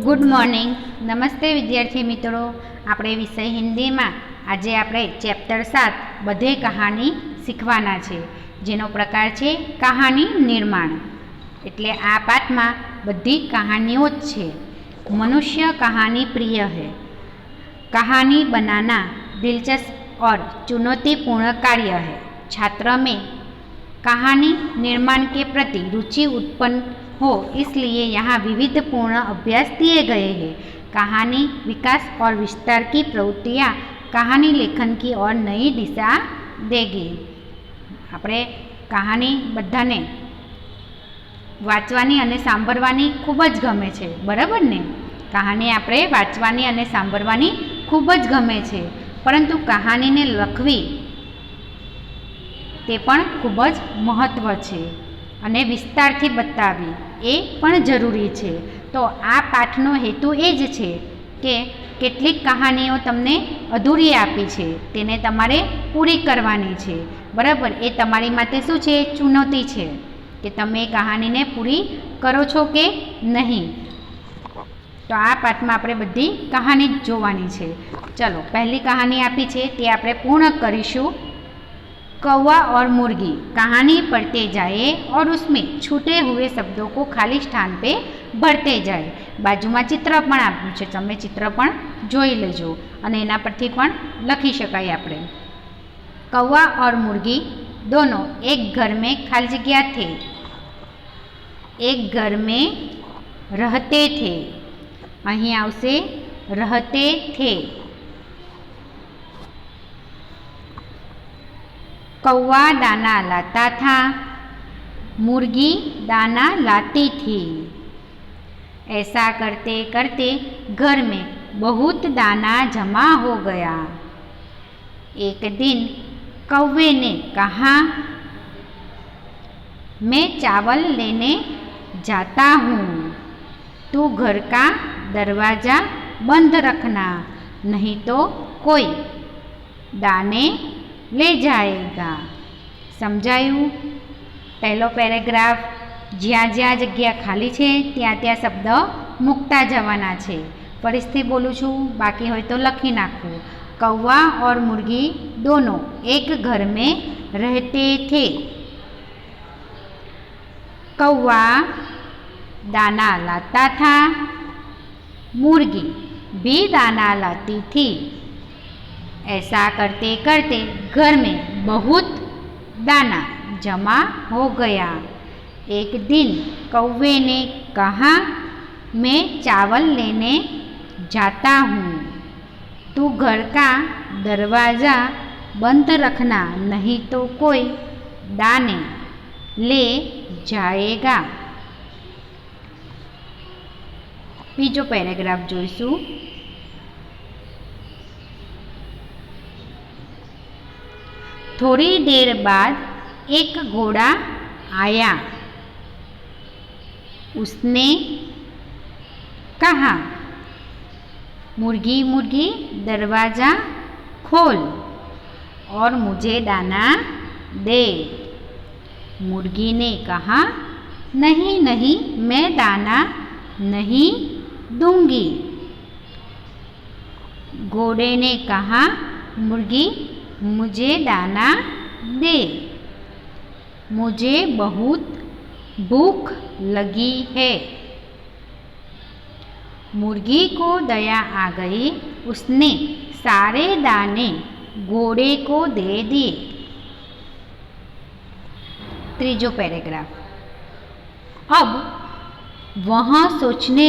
Good morning. नमस्ते विद्यार्थी मित्रों। આપણે વિષય હિન્દીમાં આજે આપણે ચેપ્ટર 7 બધે કહાની શીખવાના છે, જેનો પ્રકાર છે કહાની નિર્માણ। એટલે આ પાઠમાં બધી કહાનીઓ જ છે। मनुष्य कहानी प्रिय है। कहानी बनाना दिलचस्प और चुनौतीपूर्ण कार्य है। छात्र में कहानी निर्माण के प्रति रुचि उत्पन्न हो, इसलिए यहाँ विविध पूर्ण अभ्यास दिए गए हैं। कहानी विकास और विस्तार की प्रवृत्तियाँ कहानी लेखन की ओर नई दिशा देगी। આપણે कहानी બધાને વાંચવાની અને સાંભળવાની ખૂબ જ ગમે છે, બરાબર ને? કહાની આપણે વાંચવાની અને સાંભળવાની ખૂબ જ ગમે છે, પરંતુ કહાનીને લખવી તે પણ ખૂબ જ મહત્ત્વ છે અને વિસ્તારથી બતાવવી એ પણ જરૂરી છે। તો આ પાઠનો હેતુ એ જ છે કે કેટલીક કહાનીઓ તમને અધૂરી આપી છે, તેને તમારે પૂરી કરવાની છે, બરાબર? એ તમારી માટે શું છે? ચુનૌતી છે કે તમે કહાનીને પૂરી કરો છો કે નહીં। તો આ પાઠમાં આપણે બધી કહાની જ જોવાની છે। ચલો, પહેલી કહાની આપી છે તે આપણે પૂર્ણ કરીશું। कौवा और मुर्गी। कहानी पढ़ते जाए और उसमें छूटे हुए शब्दों को खाली स्थान पे भरते जाए। बाजूમાં ચિત્ર પણ આપ્યું છે, તમે ચિત્ર પણ જોઈ લેજો અને એના પરથી પણ લખી શકાય આપણે। कौवा और मुर्गी दोनों एक घर में खाली जगह थे, एक घर में रहते थे। અહીં આવશે रहते थे। कौवा दाना लाता था, मुर्गी दाना लाती थी। ऐसा करते करते घर में बहुत दाना जमा हो गया। एक दिन कौवे ने कहा, मैं चावल लेने जाता हूँ, तू घर का दरवाज़ा बंद रखना, नहीं तो कोई दाने ले जाएगा। समझाયું? પહેલો પેરેગ્રાફ જ્યાં જ્યાં જગ્યા ખાલી છે ત્યાં ત્યાં શબ્દ મૂકતા જવાના છે। ફરીથી બોલું છું, બાકી હોય તો લખી નાખવું। कौवा और मुर्गी दोनों एक घर में रहते थे। कौवा दाना लाता था, मुर्गी भी दाना लाती थी। ऐसा करते करते घर में बहुत दाना जमा हो गया। एक दिन कौवे ने कहा, मैं चावल लेने जाता हूँ, तू घर का दरवाज़ा बंद रखना, नहीं तो कोई दाने ले जाएगा। बीजो पैराग्राफ जोईशू। थोड़ी देर बाद एक घोड़ा आया। उसने कहा, मुर्गी मुर्गी दरवाज़ा खोल और मुझे दाना दे। मुर्गी ने कहा, नहीं नहीं, मैं दाना नहीं दूंगी। घोड़े ने कहा, मुर्गी मुझे दाना दे, मुझे बहुत भूख लगी है। मुर्गी को दया आ गई, उसने सारे दाने घोड़े को दे दिए। तीजो पैराग्राफ। अब वह सोचने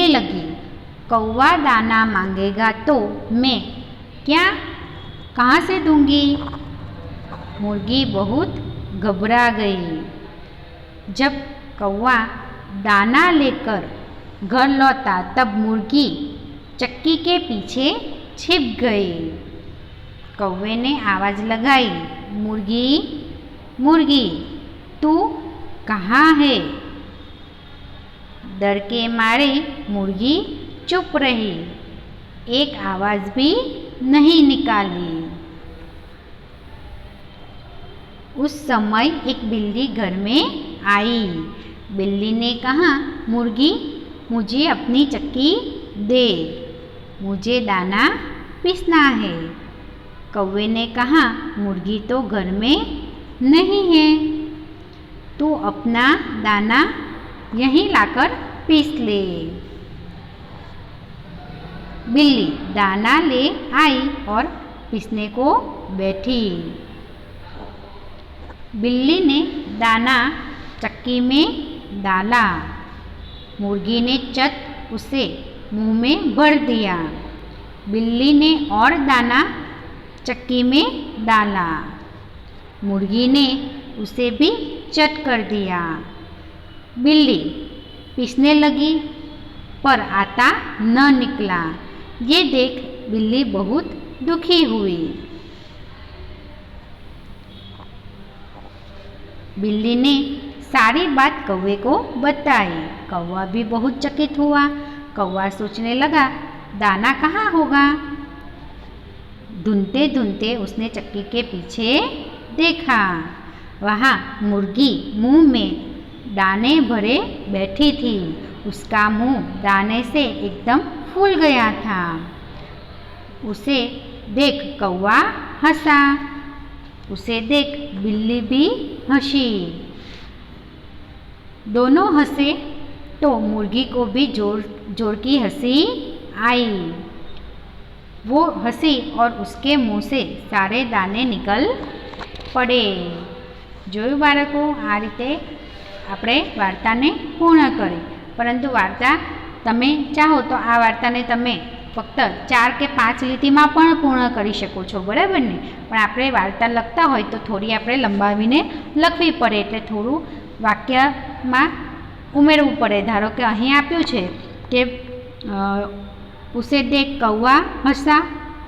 लगी, कौवा दाना मांगेगा तो मैं क्या कहाँ से दूंगी? मुर्गी बहुत घबरा गई। जब कौवा दाना लेकर घर लौटा तब मुर्गी चक्की के पीछे छिप गई। कौवे ने आवाज़ लगाई, मुर्गी मुर्गी तू कहाँ है? डर के मारे मुर्गी चुप रही, एक आवाज़ भी नहीं निकाली। उस समय एक बिल्ली घर में आई। बिल्ली ने कहा, मुर्गी मुझे अपनी चक्की दे, मुझे दाना पीसना है। कौवे ने कहा, मुर्गी तो घर में नहीं है, तू अपना दाना यहीं लाकर पीस ले। बिल्ली दाना ले आई और पीसने को बैठी। बिल्ली ने दाना चक्की में डाला, मुर्गी ने चट उसे मुंह में भर दिया। बिल्ली ने और दाना चक्की में डाला, मुर्गी ने उसे भी चट कर दिया। बिल्ली पीसने लगी पर आटा न निकला। ये देख बिल्ली बहुत दुखी हुई। बिल्ली ने सारी बात कौवे को बताई। कौवा भी बहुत चकित हुआ। कौवा सोचने लगा, दाना कहाँ होगा। ढूंढते ढूंढते उसने चक्की के पीछे देखा, वहाँ मुर्गी मुंह में दाने भरे बैठी थी। उसका मुंह दाने से एकदम फूल गया था। उसे देख कौवा हंसा, उसे देख बिल्ली भी हंसी। दोनों हंसे तो मुर्गी को भी जोर जोर की हंसी आई। वो हंसी और उसके मुंह से सारे दाने निकल પડે। જોયું બાળકો, આ રીતે આપણે વાર્તાને પૂર્ણ કરી। પરંતુ વાર્તા તમે ચાહો તો આ વાર્તાને તમે ફક્ત 4 કે 5 લીટીમાં પણ પૂર્ણ કરી શકો છો, બરાબર ને? પણ આપણે વાર્તા લખતા હોય તો થોડી આપણે લંબાવીને લખવી પડે, એટલે થોડું વાક્યમાં ઉમેરવું પડે। ધારો કે અહીં આપ્યું છે કે उसे देख कौवा हंसा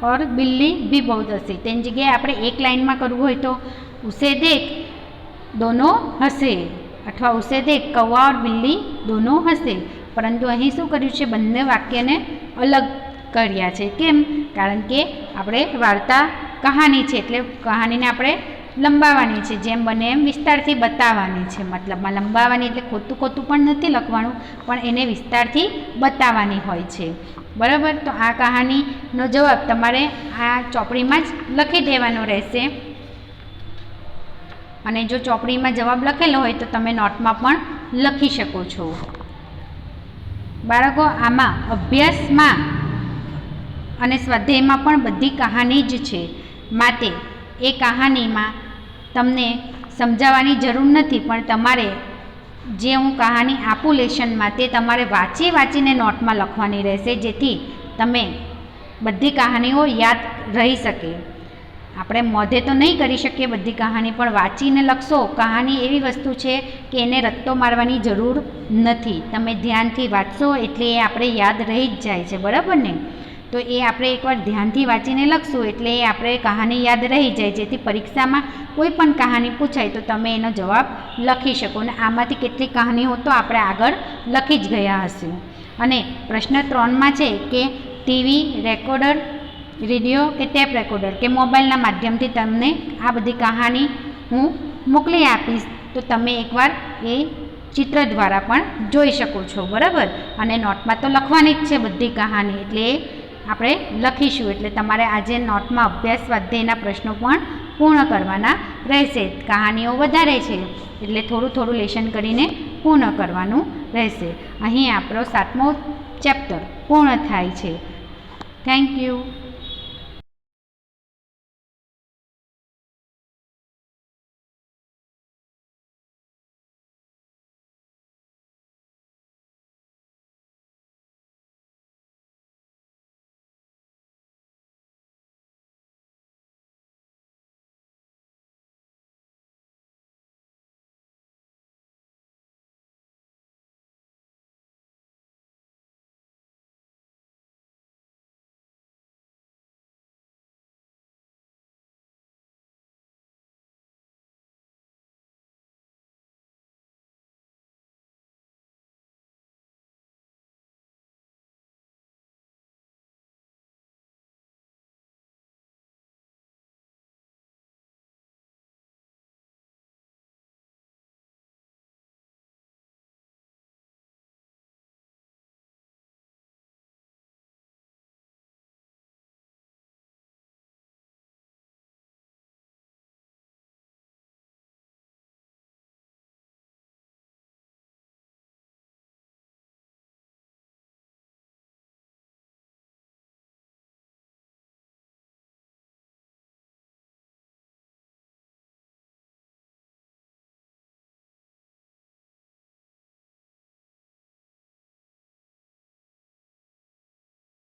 और बिल्ली भी बहुत हंसी। तेनी जगह આપણે एक लाइन में करવું હોય तो उसे देख दोनों हंसे, अथवा उसे देख कौवा और बिल्ली दोनों हंसे। परंतु અહીં શું કર્યું છે, બંને વાક્યને અલગ કર્યા છે। કેમ? કારણ કે આપણે વાર્તા કહાની છે એટલે કહાનીને આપણે લંબાવવાની છે, જેમ બને એમ વિસ્તારથી બતાવવાની છે। મતલબમાં લંબાવવાની એટલે ખોટું ખોટું પણ નથી લખવાનું, પણ એને વિસ્તારથી બતાવવાની હોય છે, બરાબર? તો આ કહાનીનો જવાબ તમારે આ ચોપડીમાં જ લખી દેવાનો રહેશે। અને જો ચોપડીમાં જવાબ લખેલો હોય તો તમે નોટમાં પણ લખી શકો છો। બાળકો, આમાં અભ્યાસમાં અને સ્વાધ્યાયમાં પણ બધી કહાની જ છે, માટે એ કહાનીમાં તમને સમજાવવાની જરૂર નથી, પણ તમારે જે હું કહાની આપું લેશનમાં તે તમારે વાંચી વાંચીને નોટમાં લખવાની રહેશે, જેથી તમે બધી કહાનીઓ યાદ રહી શકે। આપણે મોઢે તો નહીં કરી શકીએ બધી કહાની, પણ વાંચીને લખશો। કહાની એવી વસ્તુ છે કે એને રટ્ટો મારવાની જરૂર નથી, તમે ધ્યાનથી વાંચશો એટલે એ આપણે યાદ રહી જ જાય છે, બરાબર ને? તો એ આપણે એકવાર ધ્યાનથી વાંચીને લખશું એટલે એ આપણે કહાની યાદ રહી જાય, જેથી પરીક્ષામાં કોઈ પણ કહાની પૂછાય તો તમે એનો જવાબ લખી શકો। અને આમાંથી કેટલીક કહાનીઓ તો આપણે આગળ લખી જ ગયા હશું। અને પ્રશ્ન 3માં છે કે ટીવી, રેકોર્ડર, રેડિયો કે ટેપ રેકોર્ડર કે મોબાઈલના માધ્યમથી તમને આ બધી કહાની હું મોકલી આપીશ, તો તમે એકવાર એ ચિત્ર દ્વારા પણ જોઈ શકો છો, બરાબર? અને નોટમાં તો લખવાની જ છે બધી કહાની, એટલે આપણે લખીશું। એટલે તમારે આજે નોટમાં અભ્યાસ સ્વાધ્યાયના પ્રશ્નો પણ પૂર્ણ કરવાના રહેશે। કહાનીઓ વધારે છે એટલે થોડું થોડું લેશન કરીને પૂર્ણ કરવાનું રહેશે। અહીં આપણો 7મો ચેપ્ટર પૂર્ણ થાય છે। Thank you.